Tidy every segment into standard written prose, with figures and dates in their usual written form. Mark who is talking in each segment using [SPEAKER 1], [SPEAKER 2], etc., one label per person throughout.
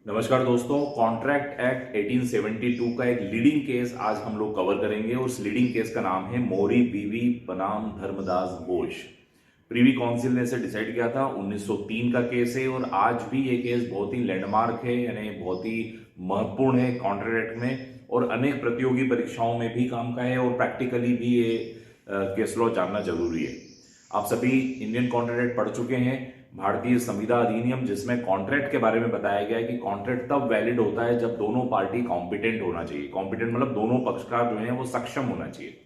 [SPEAKER 1] नमस्कार दोस्तों, contract act 1872 का एक लीडिंग केस आज हम लोग कवर करेंगे। उस लीडिंग केस का नाम है मोरी बीवी बनाम धर्मदास घोष। प्रीवी काउंसिल ने इसे डिसाइड किया था। 1903 का केस है और आज भी ये केस बहुत ही लैंडमार्क है, यानी बहुत ही महत्वपूर्ण है कॉन्ट्रैक्ट एक्ट में, और अनेक प्रतियोगी परीक्षाओं में भी काम का है और प्रैक्टिकली भी ये केस लॉ जानना जरूरी है। आप सभी इंडियन कॉन्ट्रैक्ट एक्ट पढ़ चुके हैं, भारतीय संविदा अधिनियम, जिसमें कॉन्ट्रैक्ट के बारे में बताया गया है कि कॉन्ट्रैक्ट तब वैलिड होता है जब दोनों पार्टी कॉम्पिटेंट होना चाहिए। कॉम्पिटेंट मतलब दोनों पक्षकार जो है वो सक्षम होना चाहिए।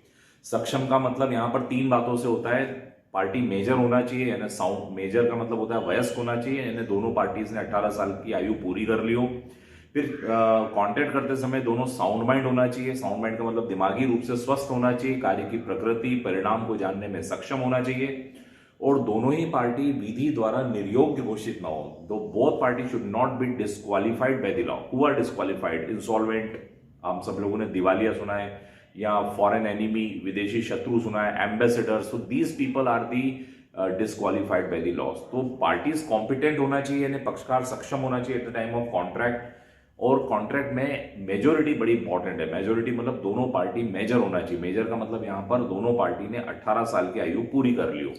[SPEAKER 1] सक्षम का मतलब यहाँ पर तीन बातों से होता है। पार्टी मेजर होना चाहिए, यानी साउंड मेजर का मतलब होता है वयस्क होना चाहिए, यानी दोनों पार्टीज ने 18 साल की आयु पूरी कर ली हो। फिर कॉन्ट्रैक्ट करते समय दोनों साउंड माइंड होना चाहिए। साउंड माइंड का मतलब दिमागी रूप से स्वस्थ होना चाहिए, कार्य की प्रकृति परिणाम को जानने में सक्षम होना चाहिए, और दोनों ही पार्टी विधि द्वारा निर्योग्य घोषित न हो। दो both party should not be disqualified by the law. Who are disqualified? Insolvent, हम सब लोगों ने दिवालिया सुना है, या फॉरेन एनिमी, विदेशी शत्रु सुना है, एम्बेसडर्स। तो these people are the disqualified by the law. तो पार्टीज कॉम्पिटेंट होना चाहिए, यानी पक्षकार सक्षम होना चाहिए at the time of contract. और कॉन्ट्रैक्ट में मेजोरिटी बड़ी इंपॉर्टेंट है। मेजोरिटी मतलब दोनों पार्टी मेजर होना चाहिए। मेजर का मतलब यहां पर दोनों पार्टी ने 18 साल की आयु पूरी कर ली हो।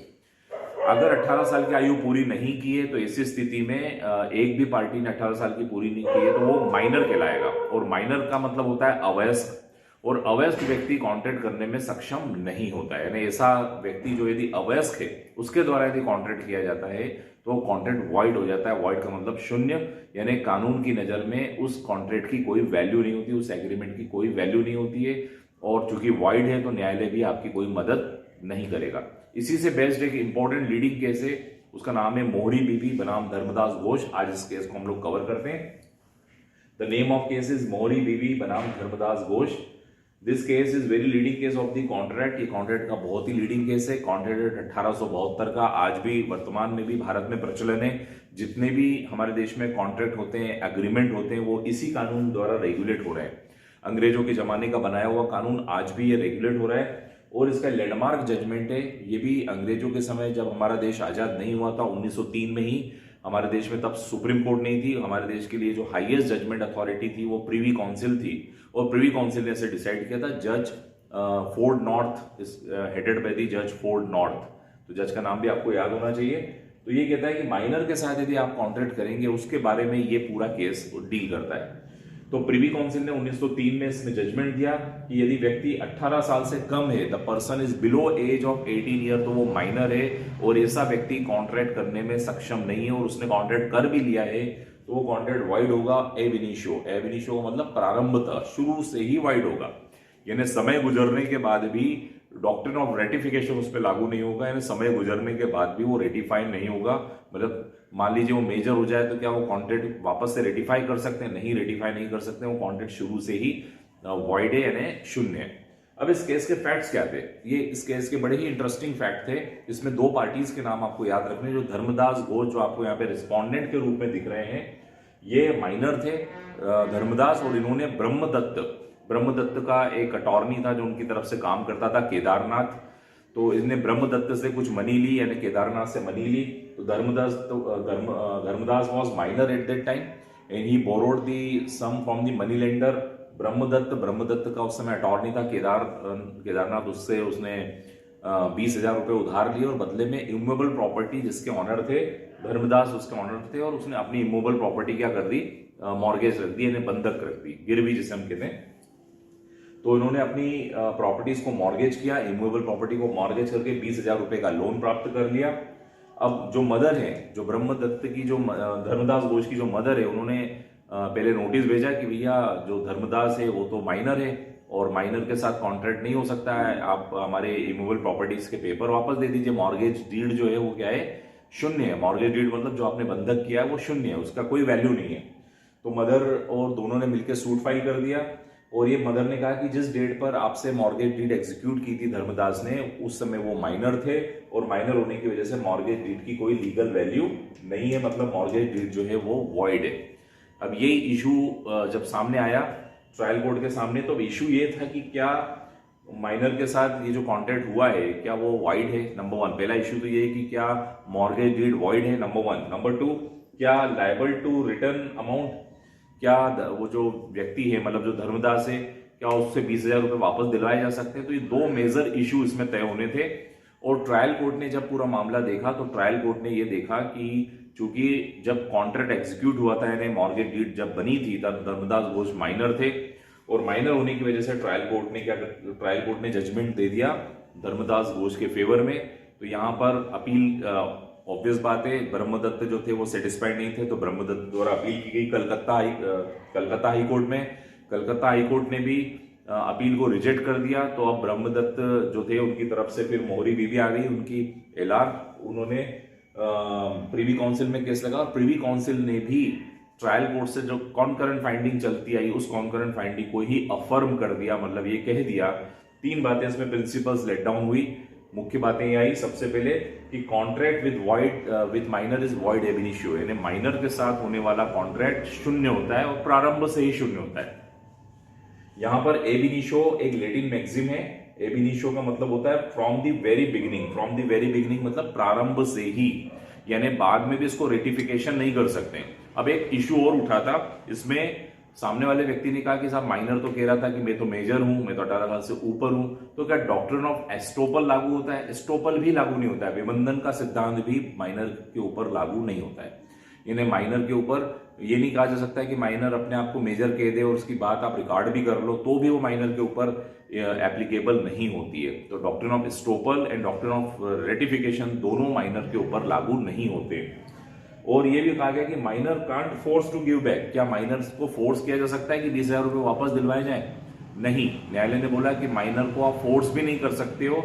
[SPEAKER 1] अगर 18 साल की आयु पूरी नहीं की है तो ऐसी स्थिति में एक भी पार्टी ने 18 साल की पूरी नहीं की है तो वो माइनर कहलाएगा। और माइनर का मतलब होता है अवयस्क, और अवयस्क व्यक्ति कॉन्ट्रैक्ट करने में सक्षम नहीं होता है। यानी ऐसा व्यक्ति जो यदि अवयस्क है उसके द्वारा यदि कॉन्ट्रैक्ट किया जाता है तो कॉन्ट्रैक्ट वॉइड हो जाता है। वॉइड का मतलब शून्य, यानी कानून की नजर में उस कॉन्ट्रैक्ट की कोई वैल्यू नहीं होती, उस एग्रीमेंट की कोई वैल्यू नहीं होती है। और चूंकि वॉइड है तो न्यायालय भी आपकी कोई मदद नहीं करेगा। इसी से बेस्ड एक इंपॉर्टेंट लीडिंग केस है, उसका नाम है मोहरी बीवी बनाम धर्मदास घोष। आज इस केस को हम लोग कवर करते हैं। The name of case is Mohori Bibee बनाम Dharmodas Ghose. This case is very leading case of the contract. ये कॉन्ट्रैक्ट का बहुत ही लीडिंग केस है। कॉन्ट्रैक्ट 1872 का आज भी वर्तमान में भी भारत में प्रचलन है। जितने भी हमारे देश में कॉन्ट्रैक्ट होते हैं, एग्रीमेंट होते हैं, वो इसी कानून द्वारा रेगुलेट हो रहे हैं। अंग्रेजों के जमाने का बनाया हुआ कानून आज भी ये रेगुलेट हो रहा है। और इसका लैंडमार्क जजमेंट है। ये भी अंग्रेजों के समय जब हमारा देश आजाद नहीं हुआ था 1903 में ही, हमारे देश में तब सुप्रीम कोर्ट नहीं थी। हमारे देश के लिए जो हाईएस्ट जजमेंट अथॉरिटी थी वो प्रीवी काउंसिल थी, और प्रीवी काउंसिल ने इसे डिसाइड किया था। जज Ford north is headed by the जज फोर्ड नॉर्थ। तो जज का नाम भी आपको याद होना चाहिए। तो ये कहता है कि माइनर के साथ यदि आप कॉन्ट्रैक्ट करेंगे उसके बारे में ये पूरा केस डील करता है। तो प्रीवी काउंसिल ने 1903 में इसमें जजमेंट दिया कि यदि व्यक्ति 18 साल से कम है, the person is below age of 18 year, तो वो माइनर है और ऐसा व्यक्ति कॉन्ट्रैक्ट करने में सक्षम नहीं है और उसने कॉन्ट्रैक्ट कर भी लिया है तो वो कॉन्ट्रैक्ट वाइड होगा एब इनिशियो। एब इनिशियो का मतलब प्रारंभतः, शुरू से ही वाइड होगा। यानी समय गुजरने के बाद भी डॉक्ट्रिन ऑफ रेटिफिकेशन उस पर लागू नहीं होगा। यानी समय गुजरने के बाद भी वो रेटिफाई नहीं होगा। मतलब मान लीजिए वो मेजर हो जाए तो क्या वो कॉन्ट्रैक्ट वापस से रेटिफाई कर सकते हैं? नहीं, रेटिफाई नहीं कर सकते। वो कॉन्ट्रैक्ट शुरू से ही वॉइड है, यानी शून्य है। अब इस केस के फैक्ट्स क्या थे? ये इस केस के बड़े ही इंटरेस्टिंग फैक्ट थे। इसमें दो पार्टीज के नाम आपको याद रखने। जो धर्मदास घोष, जो आपको यहाँ पे रिस्पॉन्डेंट के रूप में दिख रहे हैं, ये माइनर थे धर्मदास, और इन्होंने ब्रह्मदत्त का एक अटॉर्नी था जो उनकी तरफ से काम करता था, केदारनाथ। तो इसने ब्रह्मदत्त से कुछ मनी ली, यानी केदारनाथ से मनी ली। तो Dharmodas was minor at that time and he borrowed the sum from the money lender Brahmo Dutt का उस समय अटॉर्नी था केदारनाथ। उससे उसने 20,000 रुपए उधार लिए और बदले में इमूवेबल प्रॉपर्टी जिसके ऑनर थे धर्मदास, उसके ऑनर थे, और उसने अपनी इमूवेबल प्रॉपर्टी क्या कर दी? मॉर्गेज रख दी, यानी बंधक रख दी, गिरवी जिसे हम कहते हैं। तो इन्होंने अपनी प्रॉपर्टीज को मॉर्गेज किया, इमूवेबल प्रॉपर्टी को मॉर्गेज करके 20,000 रुपए का लोन प्राप्त कर लिया। अब जो मदर है, जो ब्रह्मदत्त की, जो धर्मदास घोष की जो मदर है, उन्होंने पहले नोटिस भेजा कि भैया जो धर्मदास है वो तो माइनर है और माइनर के साथ कॉन्ट्रैक्ट नहीं हो सकता है, आप हमारे इमूवेबल प्रॉपर्टीज के पेपर वापस दे दीजिए। मॉर्गेज डीड जो है वो क्या है? शून्य है। मॉर्गेज डीड मतलब जो आपने बंधक किया है वो शून्य है, उसका कोई वैल्यू नहीं है। तो मदर और दोनों ने मिलकर सूट फाइल कर दिया, और ये मदर ने कहा कि जिस डेट पर आपसे मॉर्गेज डीड एग्जीक्यूट की थी धर्मदास ने, उस समय वो माइनर थे और माइनर होने की वजह से मॉर्गेज डीड की कोई लीगल वैल्यू नहीं है, मतलब मॉर्गेज डीड जो है वो वॉइड है। अब ये इशू जब सामने आया ट्रायल कोर्ट के सामने, तो इशू ये था कि क्या माइनर के साथ ये जो कॉन्ट्रैक्ट हुआ है क्या वो वॉइड है? नंबर वन, पहला इशू तो ये है कि क्या मॉर्गेज डीड वॉइड है, नंबर वन। नंबर टू, क्या लायबल टू रिटर्न अमाउंट, क्या वो जो व्यक्ति है मतलब जो धर्मदास है, क्या उससे 20,000 रुपये वापस दिलवाए जा सकते हैं? तो ये दो मेजर इशू इसमें तय होने थे। और ट्रायल कोर्ट ने जब पूरा मामला देखा तो ट्रायल कोर्ट ने ये देखा कि चूंकि जब कॉन्ट्रैक्ट एग्जीक्यूट हुआ था, यानी मॉर्गेज डीड जब बनी थी, तब धर्मदास घोष माइनर थे, और माइनर होने की वजह से ट्रायल कोर्ट ने जजमेंट दे दिया धर्मदास घोष के फेवर में। तो यहाँ पर अपील, ऑब्वियस बात है, ब्रह्मदत्त जो थे वो सेटिस्फाइड नहीं थे, तो ब्रह्मदत्त द्वारा अपील की गई कलकत्ता हाई कोर्ट में। कलकत्ता हाई कोर्ट ने भी अपील को रिजेक्ट कर दिया। तो अब ब्रह्मदत्त जो थे उनकी तरफ से फिर मोहरी बीवी आ गई, उनकी एलआर, उन्होंने प्रीवी काउंसिल में केस लगा, और प्रीवी काउंसिल ने भी ट्रायल कोर्ट से जो कॉन्करेंट फाइंडिंग चलती आई उस कॉन्करेंट फाइंडिंग को ही अफर्म कर दिया। मतलब ये कह दिया, तीन बातें इसमें प्रिंसिपल्स लेट डाउन हुई। मुख्य बातें ये आई, सबसे पहले कि contract with minor is void ab initio, यानी माइनर के साथ होने वाला कॉन्ट्रैक्ट शून्य होता है और प्रारंभ से ही शून्य होता है। यहां पर एब इनिशियो एक लैटिन मैक्सिम है। एब इनिशियो का मतलब होता है फ्रॉम द वेरी बिगिनिंग, मतलब प्रारंभ से ही, यानी बाद में भी इसको रेटिफिकेशन नहीं कर सकते। अब एक इश्यू और उठा था इसमें, सामने वाले व्यक्ति ने कहा कि साहब माइनर तो कह रहा था कि मैं तो मेजर हूं, मैं तो 18 साल से ऊपर हूं, तो क्या डॉक्ट्रिन ऑफ एस्टोपल लागू होता है? एस्टोपल भी लागू नहीं होता है, विबंधन का सिद्धांत भी माइनर के ऊपर लागू नहीं होता है। यानी माइनर के ऊपर ये नहीं कहा जा सकता है कि माइनर अपने आप को मेजर कह दे और उसकी बात आप रिकॉर्ड भी कर लो तो भी वो माइनर के ऊपर एप्लीकेबल नहीं होती है। तो doctrine of estoppel and doctrine of ratification दोनों माइनर के ऊपर लागू नहीं होते। और ये भी कहा गया कि minor can't force to give back, क्या माइनर को फोर्स किया जा सकता है कि 20,000 रुपये वापस दिलवाए जाए? नहीं, न्यायालय ने बोला कि माइनर को आप फोर्स भी नहीं कर सकते हो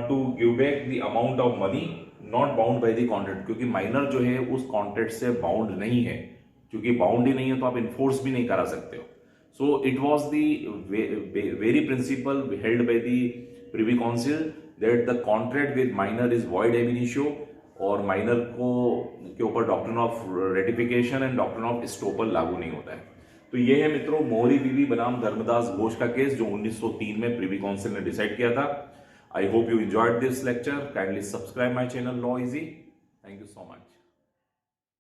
[SPEAKER 1] to give back the amount of money not bound by the contract, क्योंकि माइनर जो है उस कॉन्ट्रैक्ट से बाउंड नहीं है। क्योंकि बाउंड ही नहीं है तो आप इन्फोर्स भी नहीं करा सकते हो। So it was the very principle held by the Privy Council that the contract with minor is void ab initio, और माइनर को के ऊपर doctrine of ratification and doctrine of estoppel लागू नहीं होता है। तो ये है मित्रों मोहरी बीवी बनाम धर्मदास घोष का केस जो 1903 में प्रिवी काउंसिल ने डिसाइड किया था। I hope you enjoyed this lecture. Kindly subscribe my channel law easy. Thank you so much.